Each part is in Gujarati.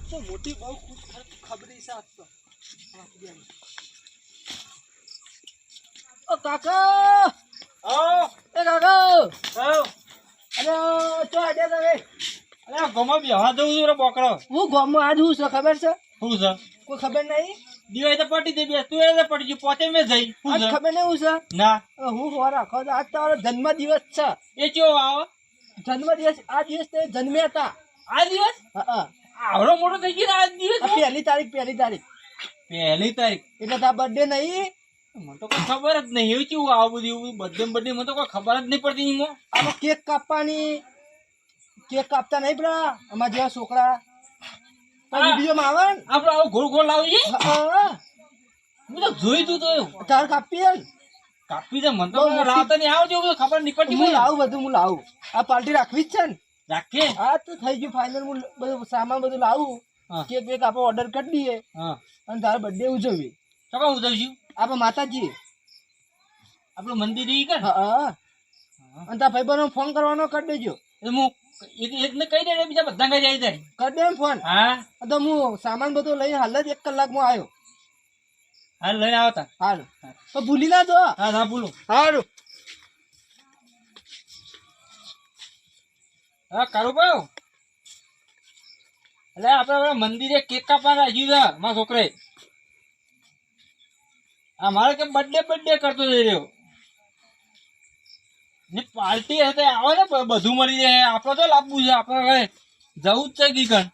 તો મોટી બહુ ખબરી છે આજ તો ઓ કાકા એ કાકા અરે ચો આડે તમે અરે ગોમાં બેહવા દઉં છું રે બોકડો. હું ગામમાં આજ હું છે ખબર છે શું છે? કોઈ ખબર નહીં દિવાળી તો પટી દે બે તું એ પડી ગયું પોતે મેં જઈ શું આજ છે? ખબર નહીં હું છે ના હું હોવા રાખો આજ તમારો જન્મદિવસ છે એ કેવો આવો જન્મદિવસ આ દિવસ તે જન્મ્યા હતા આ દિવસ હા આવડો મોટો થઈ ગયો ને આજ દિવસ પહેલી તારીખ પહેલી તારીખ એટલે તાર બર્થડે નહીં મને તો કોઈ ખબર જ નહીં એવું કેવું આવું બધું બર્થડે મને તો કોઈ ખબર જ નહીં પડતી એમાં. આમાં કેક કાપવાની કેક કાપતા નહીં પેલા અમારા જેવા છોકરા વિડીયોમાં આવે ને આપડે આવું ગોળ ગોળ લાવીએ હા હું તો જોઈ તું તો તાર કાપીએ ને કાપી દે મને તો લાવતા નહીં આવજો ખબર નહીં પડતી હું લાવું બધું હું લાવું આ પાર્ટી રાખવી જ છે ને રાખીએ હા તો થઈ ગયું ફાઇનલ હું બધું સામાન બધું લાવું હા. કેક વેક આપણે ઓર્ડર કરી દઈએ હા અને તારો બર્થડે ઉજવીએ સકા ઉજવશું આપણે માતાજી આપણું મંદિર ઈ કર હા અને તારા ભાઈ બહેનો ફોન કરવાનો કરી દેજો એટલે હું એકને કહી દે બીજા બધા કઈ જાય તારી કરી દે ને ફોન હા તો હું સામાન બધું લઈને હાલ જ 1 કલાકમાં આવ્યો હાલ લઈને આવતા હાલ તો ભૂલી ના દો હા ના બોલો સારું હા કારું પાયો એટલે આપડે મંદિરે કેક કાપવા રાખ્યું છે મારા છોકરે આ મારે કે બર્થડે કરતો જઈ રહ્યો ને પાર્ટી હશે આવે ને બધું મળી જાય આપડે તો લાવવું છે આપડે હવે જવું જ છે કીકણ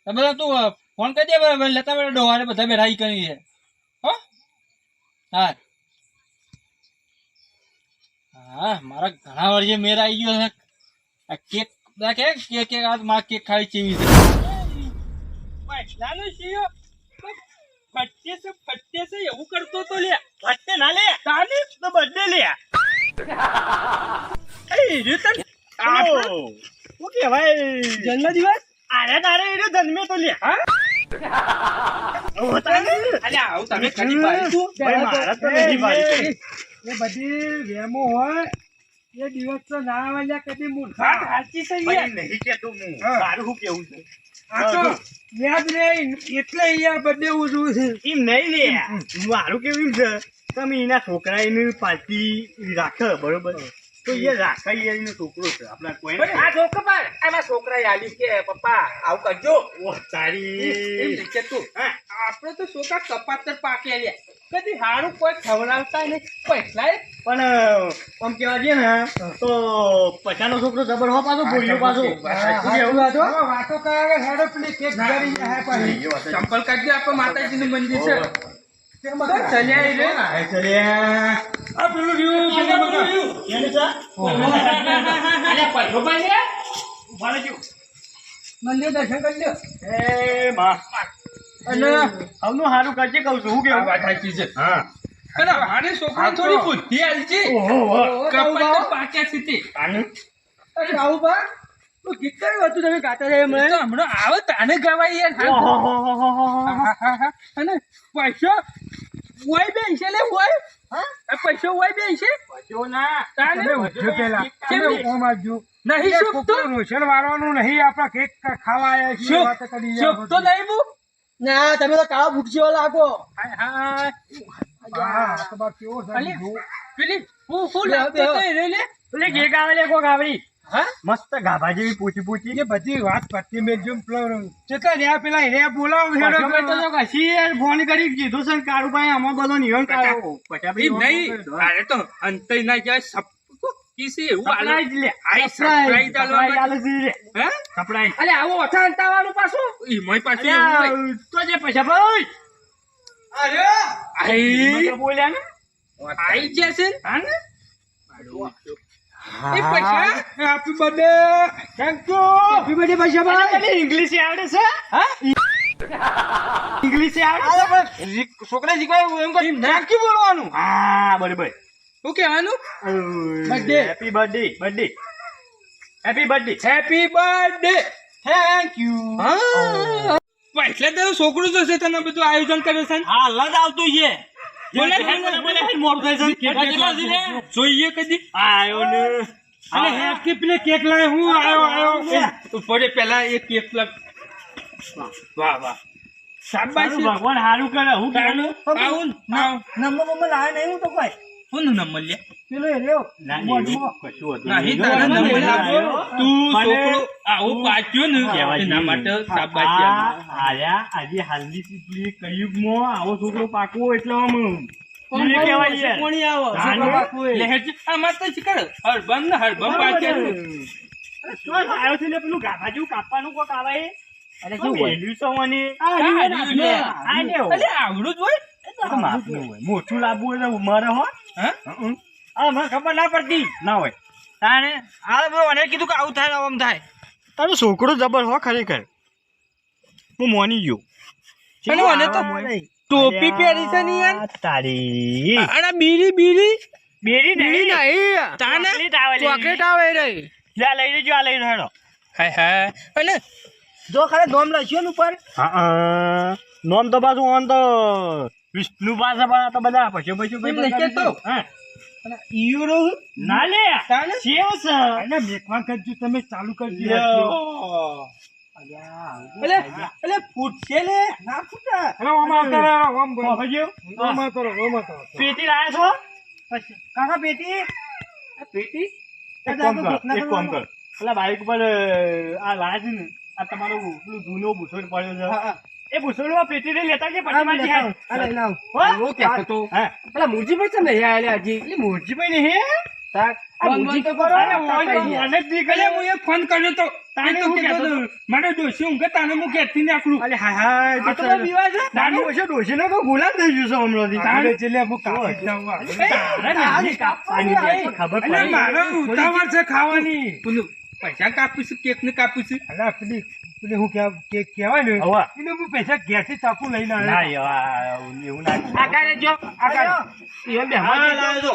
તમે તું ફોન કરી દે લેતા બેઠા ડોહાને બધા બેઠા કરી છે હો હા હા મારા ઘણા વર્ષે મેર આવી ગયો છે આ કેક દેખે કેક આજ મારા કેક ખાવી ચેવી છે પૈસાનું સીઓ ફટ્ટે છે એવું કરતો તો લે ફટ્ટે ના લે તાને તો બર્થડે લે એ રીતન હું કહેવાય જન્મદિવસ અરે તારે એનો જન્મે તો લે હા અલ્યા આવું તમે કદી પાડી તું ભાઈ મારા તો નહીં પાડી એ બધી વેમો હોય એ દિવસ તો ના વાળ્યા કદી મૂર્ખા સાચી છે યાર નહીં કેતો હું મારું શું કેવું છે આ તો યાદ નહીં એટલે અહીંયા બર્થડે ઉજવું છે એમ નહીં લે મારું કેવું છે તમે એના છોકરા એની પાર્ટી રાખે બરોબર તો એ રાખે એનો છોકરો છે આપણા કોઈ આ છોકરો પર આમાં છોકરા આલી કે પપ્પા આવું કરજો ઓ તારી કે તું આપણે તો છોકરા કપાતર પાકે લે કદી હારું કોઈ ખવડાવતા નહીં પૈસા પણ આમ કેવા જઈએ ને તો પછાનો છોકરો જબર હો પાછો બોલ્યો પાછો વાતો કરે હેડો પેલી કેક કરી હે પાછી ચંપલ કાઢી આપો માતાજીનું મંદિર છે મંદિર દર્શન કરી લ્યો અને હવનું હારું કરજે કહું છું હું કેવું વાત સાચી છે હા અને હારે છોકરા થોડી બુદ્ધિ આલી છે કપાત પાક્યા સ્થિતિ અરે આવું બા તો ગીત કયું હતું તમે ગાતા રહ્યા હમણાં હમણાં આવે તાને ગવાય અને પૈસો હોય બે છે લે હોય હા પૈસો હોય બે છે પૈસો ના તાને નહીં સુખતો રોશન વાળવાનું નહીં આપણા કેક ખાવા આવ્યા છીએ વાત કરી સુખતો નહીં હું ના તમે તો કાળા ભૂખશો લાગો પેલી હું ફૂલ લે પેલી કેક આવે લે કોક આવડી હા મસ્ત ગાભા જેવી પૂછી પૂછી એ બધી વાત પત્તી મેં જો કેટલા રહ્યા પેલા રે બોલાવો ફોન કરી કીધું છે કાળુભાઈ આમાં બધો નિયમ કાઢો નહીં અરે તો અંત ના જાય કિસી એવું આલે લે આઈ સરપ્રાઈઝ આલો હે સરપ્રાઈઝ અલે આવો ઓછા અંતાવાનું પાછું ઈ મય પાછું તો જે પૈસા ભાઈ અરે આઈ બોલ્યા ને આઈ જશે હા ને એ પૈસા happy birthday thank you happy birthday પૈસા ભાઈ તને ઇંગ્લિશ આવડે છે હા ઇંગ્લિશ આવડે છોકરા શીખવાય એમ કહી થેન્ક યુ બોલવાનું હા બરાબર શું કહેવાનું birthday happy birthday birthday happy birthday happy birthday thank you હા એટલે તો છોકરું જશે તને બધું આયોજન કરે છે હાલ જ આવતું છે બોલે મોડું થાય છે જોઈએ કદી આયો ને અને હેપી પેલે કેક લાય હું આયો ઉપર પેલા એક કેક લગ વાહ વાહ શાબાશ સારું, ભગવાન સારું કરે હું તાનું આવું નંબર બંબર લાવે નહીં હું તો કોઈ કોનું નંબર લે પેલો એ રહ્યો ના, બોર્ડમાં. કશું હતું નહીં નહીં. તારો મને નંબર લાગ્યો. લાગ્યો. તું મને- છોકરો આવું પાચ્યો ને કહેવાય એના છે. માટે શાબાશ આ આયા આજે હાલની પેલી કયુગમાં આવો છોકરો પાકવો એટલે આમ એને કહેવાય યાર. કોણી આવો જાણે. છોકરો પાકવો એ. લહેર આમાં તો શીખર હરબમ ને હરબમ પાચ્યા છે. અરે શું આવ્યો છે ને પેલું ગાભા જેવું કાપવાનું કોક આવે એ? અરે શું શું હોય? વેલ્યુ છે મને? આ આ રહ્યું રહ્યું ને, લે. આ ને હોય. અલે આવડું જ હોય એ તો માપનું હોય. મોટું લાવવું એટલે ઉંમરે હોય. હા હં. આ મને ખબર ના પડતી ના હોય તારે આ બધું મને કીધું કે આવું થાય આમ થાય તારો છોકરો જબર હો ખરેખર હું મોની ગયો અને મને તો ટોપી પહેરી છે ને યાર તારી અને બીડી બીડી બેરી નહીં તાને ચોકલેટ આવે લે. ચોકલેટ આવે રહી લે આ લઈ લેજો આ લઈ લેજો હાય હાય અને જો ખરે નોમ લખ્યો ને ઉપર હા નોમ તો પાછું ઓન તો વિષ્ણુ પાસે પણ આ તો બધા પૈસો પૈસો એમ નહીં કહેતો. ઈયો ના લે તાને સેવ છે અને મેકવાન કરજો તમે ચાલુ કરજો લ્યો. અલે અલે ફૂટશે લે ના ફૂટા હવે ઓમ આવતા રહો ઓમ બોલો બાબાજી, ઓમ આવતા રહો ઓમ આવતા રહો પેટી લાયા છો કાકા પેટી પેટી એક કામ કર એક કામ કર પેલા બાઈક પર આ લાયા છે ને આ તમારો પેલું જૂનો બુસોડ પડ્યો છે હા, હા. એ બુસોડમાં પેટી લઈ લેતા કે આ પછી લઈ મારી આવો, આ લઈ આવો. એવો કહેતો તો હા પેલા મુરજીભાઈ છે ને અહીંયા આલ્યા હજી એટલે મોરજીભાઈ ને હે તાર, આ ફોન મૂજી તો બંધ કરો. અરે કાકા ઓય ઈ. મને જ નહીં અલે કર્યો. હું એ ફોન કર્યો તો તાને તાને હું હું કહેતો કહેતો તો? મારો ડોશી ઊંઘે તાને હું ઘેરથી નાખું અલે હા હા આ તો બહુ બીવા છે તાનું હશે ડોશીનો તો ગુલામ થઈ ગયું છે હમણાંથી. તારે છેલ્લે હું કાપી જાઉં આ. તારે નાની કાપવાની છે, ખબર અલે પડી. મારો ઉતાવળ છે ખાવાની પેલું પૈસા કાપીશું કેક ને કાપીશું અલા પેલી પેલી હું કહેવાય ને હવા. એને હું પૈસા ઘેરથી ચાકુ લઈને ના આવ્યો યાર, એવું ના કરાય. આકારે જો આકારે એ બે હા, હાથ લાવ્યો છો.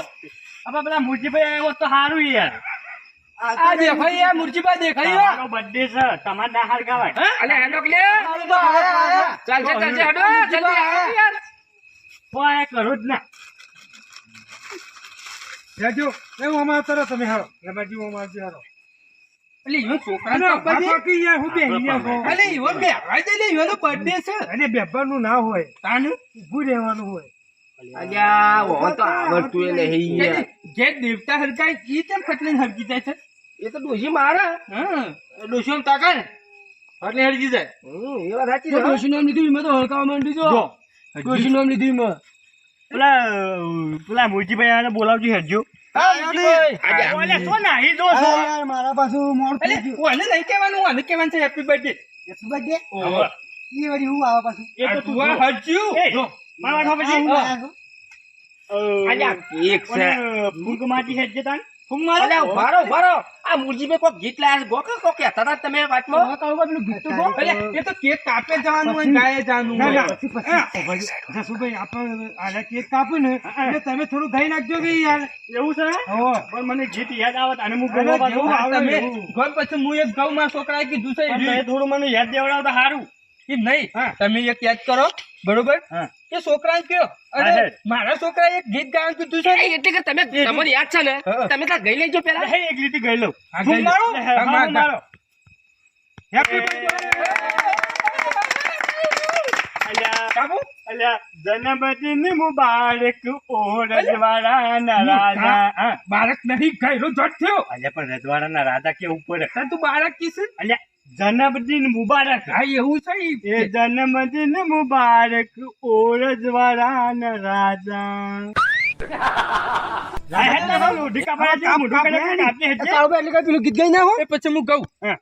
હવે પેલા મુરજીભાઈ આવ્યો તો સારું યાર. આ દેખાય યાર મુરજીભાઈ દેખાય યાર તમારો birthday છે, તમારે ના હાર ગાવાય. અલે હેડો કે લે ચાલશે ચાલશે હેડો જલ્દી આવો યાર કોઈ કરો જ ના. જાજો એ ઓમ આવતા રહો તમે હારો રમાજી ઓમ આવજો હારો અલે ઈવન છોકરા અને તો બધી બાકી યાર હું બેહી ગયો અલે ઈવન બે આવા દે લે ઈવન બર્થડે છે અને બેબાનું ના હોય તાનું ઊભું રહેવાનું હોય અલ્યા વો તો આવડતું એ નહીં યાર જે દેવતા હરકાય ઈ તેમ ફટલીને હરકી જાય છે એ તો ડોશી મારા હા ડોશી આમ તાકા ને એટલે હરજી જાય એ વાત સાચી છે ડોશી નામ લીધું ઈમાં તો હરકાવા માંડી જો ડોશી નામ લીધું ઈમાં પેલા મુરજીભાઈ આને બોલાવજો હેડજો. ઓલે શું નાહી જો છો? અરે યાર, મારા પાછું મોડું અલે થઈ ગયું. ઓને નહીં કહેવાનું ઓને કહેવાનું છે હેપી બર્થડે Happy birthday. ઓહો ઈ વળી હું આવે પાછું. એ તો તું આ હરજ્યું એ, મારા વાળા પછી. હું આયા છું. અલ્યા કેક છે ઓલે ફૂંકમાંથી હેડજે તાન. અલ્યા ઉભારો ઉભારો આ મુરજીભાઈ કોક ગીત લાયા છે ગોકા કોક કહેતા હતા તમે વાતમાં હવે કહું કે પેલું ગીત તો ગો. અલ્યા એ તો કેક કાપે જવાનું હોય ગાયે જવાનું ના હોય ના જસુભાઈ આપણે આને કેક કાપું ને એટલે તમે થોડું ખાઈ નાખજો કે યાર એવું છે? હો પણ મને ગીત યાદ આવે અને હું અરે ગોવા બાજુ જેવું આવડે આવડે એવું. એવું. ગોળ પછી હું એક ગૌ માં છોકરાએ કીધું છે પણ તમે થોડું મને યાદ દેવડાવો તો સારું. એમ નહીં હા. તમે એક યાદ કરો બરોબર હા. કે છોકરાને કયો હા, અરે હા. મારા છોકરાએ એક ગીત ગાવાનું કીધું છે ને. એટલે કે તમે તમને યાદ છે ને હા. તમે ત્યાં ગઈ લેજો પેલા લે, એક લીટી ગઈ લઉં. હા, ફૂંક ગઈ મારો? લઉં. હા, હા, ફૂંક મારો. હેપી અલ્યા, કાપું? અલ્યા, જન્મદિન મુબારક ઓ રજવાડાના રાજા. હા. બાળક નહીં ગયરો જટ થયો અલ્યા, પણ રજવાડાના રાજા કેવું પડે? તાર તું બાળક કીસ અલ્યા, જન્મદિન મુબારક. હા એવું છે ઈ. એ જન્મદિન મુબારક ઓ રજવાડાના રાજા. હેડ ને ભાઈ, મોઢી કાપવા જેવું મોઢું કરે છે ને, આપને હેડજે. કાળું એટલે કઈ પેલું ગીત ગાઈ નાખો. એ પછી હું કહું હા.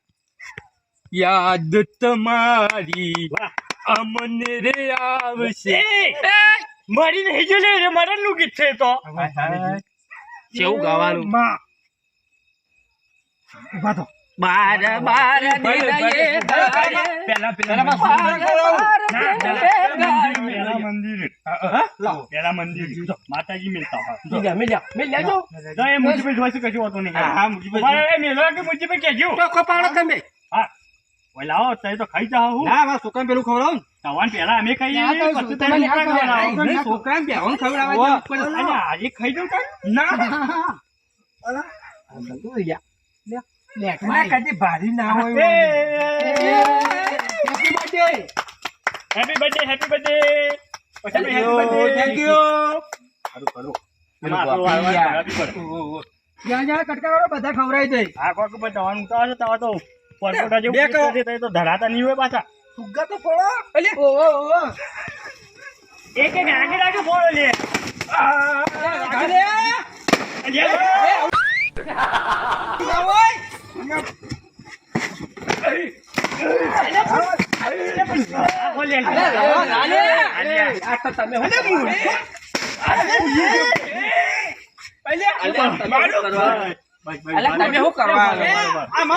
યાદ તમારી વાહ. અમને રે આવશે મરી નહીં ગયો લે, મરણનું ગીત છે એ તો. કેવું ગાવાનું માં ઉભા થો બાર બાર દિનયે ધારે પેલા બાર બાર દિનયે પેલા મંદિર. પેલા મંદિર. જો, માતાજી મિલતા હોય. મિલ લેજો જો, એ મુરજીભાઈ જોઈશું, કશું હોતું નહીં. હા, મુરજીભાઈ. ઉભા રહો, એ મેલો કે મુરજીભાઈ કહેજો. ટોકો પાડો તમે હા. ઓય લાવો, તઈ તો ખાઈ જાઓ હું. ના મારા છોકરાને પેલું ખવડાવું તવાન પહેલા અમે ખાઈએ, ના, ખાઈશું. પછી તમારે તઈ આ છોકરા ખાવા. ખવડાવો. નહીં, છોકરાને બેહોન ખવડાવવા જવું પડે. અલ્યા, આજે ખાઈ જાઉં તાન? ના ના કદી ભારી ના હોય happy birthday happy birthday thank you જ્યાં જ્યાં કટકાવાળો બધા ખવડાવી દે આ કોક પર દવાનું તો હશે તવા તો પરપોટા જેવું તો ધરાતા નહીં હોય પાછા સુગા તો પડો એક એક આગળ આગળ બોલો લે તમે શું કરવા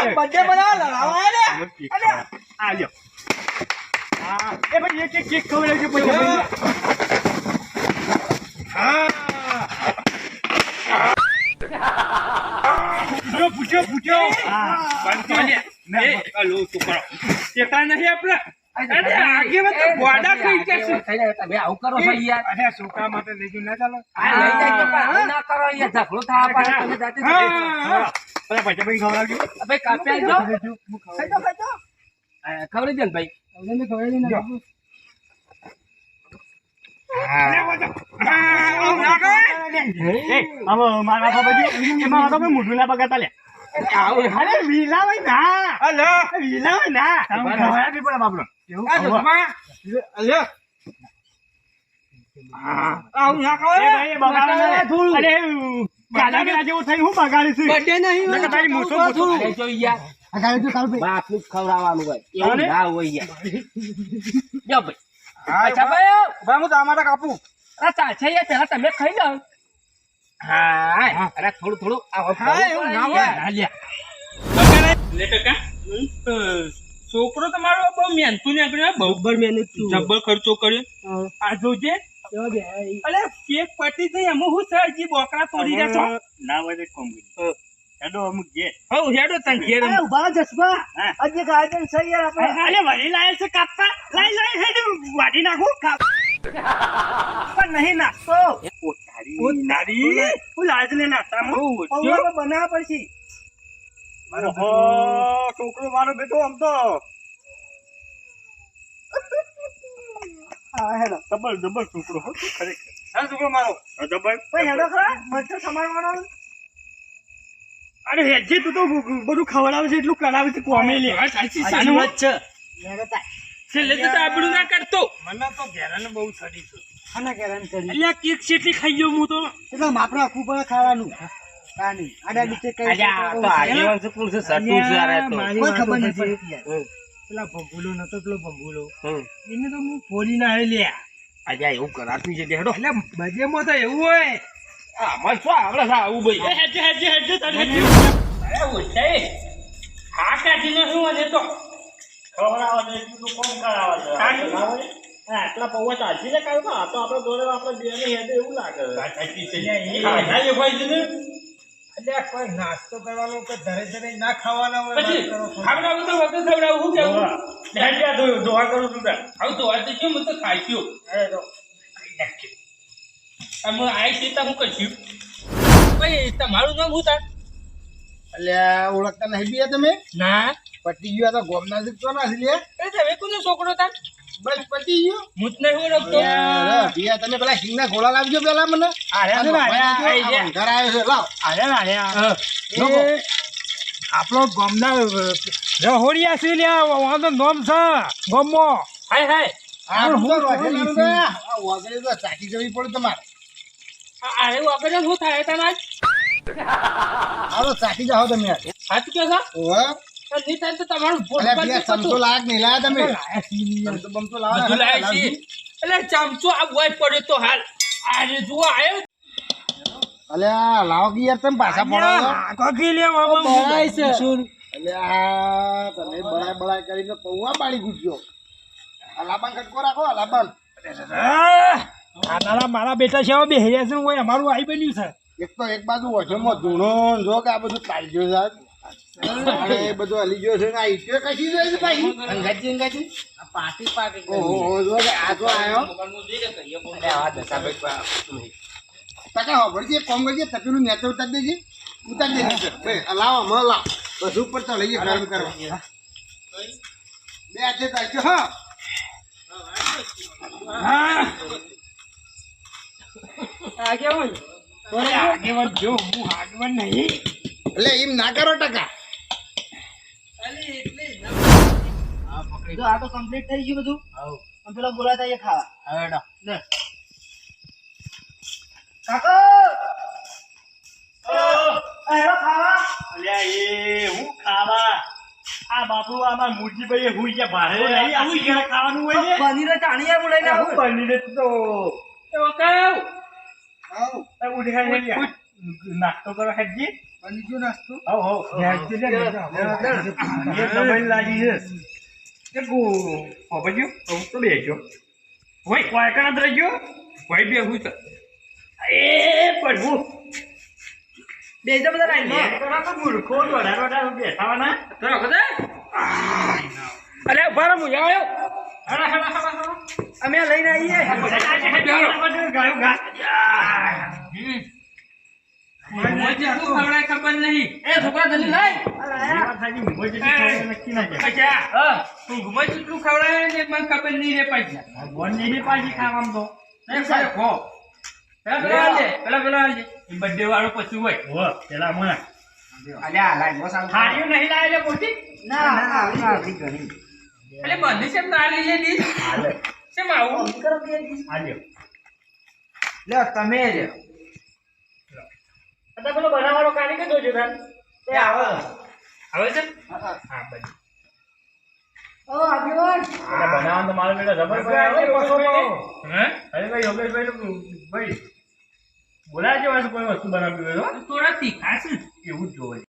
બર્થડે બનાવવા કેક ખવડાવજો પછી પૂછો તમે આવું કરો છો યાર અરે છોકરા માટે લઈ ગયું ના ચાલો આ લઈ જાય તો પણ આવું ના કરો યાર ઝઘડો થવા પાડે તમે જાતે જ પછી ખવડાવજો ભાઈ કાપી આવજો ખબર છે ને ભાઈ મારા બાબા મોઢું ના બગાતા લે અરે વિલાવાય ના વિલાવાય ના ખવડાવી પડે બાપડો બાપનું જ ખવડાવવાનું હોય એવું ના હોય યાર જો ભાઈ અચ્છા ભાઈ હું ટામાટા કાપું આ ચાલશે યાર પેલા તમે ખાઈ લો હા અરે થોડું થોડું એવું ના હોય. છોકરો તમારો બહુ મહેનતું નીકળ્યો બહુ મહેનત જબ્બર ખર્ચો કર્યો આ જોજે અરે કેક પટી થઈ એમાં હું સર બોકરા તોડી રહ્યા છો ના હોય કોમ હેડો અમુક જે હો હેડો તન ઘેર ઉભા જસબા આજે ગાર્ડન સહી યાર આપણે અરે વળી લાય છે કાપતા લાઈ હેડ વાડી નાખું પણ નહીં નાખતો તારી હું લાજ ને નાસ્તામાં પૌવા બનાવવા પડશે ઓહો છોકરો મારો બેટો આમ તો હા હેડો ડબલ છોકરો હો ખરેખર હા છોકરો મારો ડબલ ભાઈ હેડો ખરા મસ્ત સમારવાનો અરે હેજી તું તો બધું ખવડાવે છે એટલું કરાવે છે કોમેલી સાચી વાત છે છેલ્લે તો આપણું ના કરતો મને તો ઘેરાને બહુ સડી છે ખાના કેરાન કરી એટલે કેક કેટલી ખાઈ ગયો હું તો એટલે માપડે આખું પડે ખાવાનું કાની આડા નીચે કઈ કોઈ ખબર નથી પડતી યાર. પેલા ભંભુલો નતો પેલો ભંભુલો એને તો હું ફોડી ના લ્યા આજે એવું કરાતું છે હેડો એટલે બજેમાં તો એવું હોય આમાં શું આપણે આવું ભાઈ હેજે તારી અરે ઓછે હા કાઢીને શું અને તો ખવડાવે છે એટલું તો કોમ કરાવે છે આટલા પૌવા ચાલતી ને કાઢો આ તો આપણે જોડે આપણે બે ને હેડે એવું લાગે સાચી છે ખાના એ ભાઈ છે ને એટલે કોઈ નાસ્તો કરવાનો કે ધરે ધરે ના ખાવાના હોય પછી વાત કરો. ખાવડાવું તો વગર ખવડાવું હું કેવું હેડ્યા દોહા કરું છું ત્યાં આવું તો વાત છે હું તો ખાઈશું અરે તો અમે આઈ સીતા હું કરશું ભાઈ તમારું નામ શું થાય અલ્યા ઓળખતા નહીં બી તમે ના પટી ગયો તો ગોમના જ તો ના લે એ તમે કોનો છોકરો તા બસ પટી ગયો હું જ નહીં ઓળખતો ભૈયા તમે પેલા હિંગના ગોળા લાવજો પેલા મને ઘર આવ્યો છે લાવ એ આપણો ગામના રહોડિયા છે લ્યા વાંધો નોમ છે ગામમાં હાય હાય વાગડે તો ચાકી જવી પડે તમારે અરે વગર શું થાય તને હાલો ચાકી જાઓ તમે સાચું કે છે ઓહો નહીં થાય તો તમારું અલ્યા બે ચમચો લાગ નહીં લાયા તમે ચમચો બમચો લાવો બધું લાવે છે એટલે ચમચો આ બોય પડ્યો તો હાલ આજે જુઓ આવ્યો અલ્યા લાવો કે યાર તમે પાછા પડો કોકી લેવા બળાય છે અલ્યા તમે બળાય કરીને પૌવા પાડી ગુજ્યો આ લાબાન કટકો રાખો આ લાબાન આ મારા બેટા છે બે હેરિયા છે હોય અમારું આવી બન્યું છે એક તો એક બાજુ વચમાં ધૂણો જો કે આ બધું ચાલી ગયું છે અરે એ બધું હલી ગયો છે ને આ ઈટ્યો કશી જાય છે ભાઈ અંગાજી પાટી ઓહો જો કે આ તો આયો ટકા હોભળજી એક કોમ કરજે તપેલું નેચે ઉતારી દેજે ઉતારી દે નીચે. ભાઈ, આ લાવો, મ લાવો. બસ ઉપર તો લઈએ ગરમ કરવા. બે હાથે તાક્યો, હા. આગેવાન જો હું આગેવાન નહીં. એટલે એમ ના કરો ટકા. જો આ તો કમ્પ્લીટ થઈ ગયું બધું અને પેલા બોલાતા એ ખાવા લે કાકો હેરો ખાવા અલ્યા એ હું ખાવા આ બાપુ આમાં મૂર્તિભાઈ હું જે ભારે નહીં આવું ઘરે ખાવાનું હોય છે પનીર ચાણીયા બોલાઈને હું આવું પનીર તો એવો કહું એ ઉઠી ખાઈ નાસ્તો કરો હેજી બીજો નાસ્તો હો હો એ દબાઈ લાગી છે કે ગો ઓબજો તો બેજો હોય કોઈ કણ રહી ગયો કોઈ બે હું તો એ પ્રભુ બે જ બધા રાઈ તો મૂર્ખો ડોડા બેઠાવાના તો કદે અરે ઉભા રહો હું આવ્યો હડા હડા હડા અમે લઈને આવીએ ગાયો ઘાસ ખબર નહીં એ છોકરા જલ્દી લાય નક્કી ના જાય તું ઘુમય કેટલું ખવડાવે ને મને ખબર નહીં રે પૈસા બોનની પાછી ખાવામાં તો નહીં સાહેબ હો પેલા બર્થડે વાળો પછી હોય હો પેલા મને અલ્યા લાઈ બસ આવ ખાડ્યું નહીં લાવેલે મોટી ના આવડી ઘણી એટલે બંધી છે ના લઈ લે દી હાલે શેમ આવું હાલ્યો લે તમે રે आता પેલો બનાવવાનો કાઢી કે જોજો તાર એ આવે આવે છે હા બધી એટલે બનાવવાનું તો મારો બેટા જબર હે અરે ભાઈ યોગેશભાઈ ભાઈ બોલાય છે કોઈ વસ્તુ બનાવવી હોય તો થોડા તીખા છે એવું જ જોવે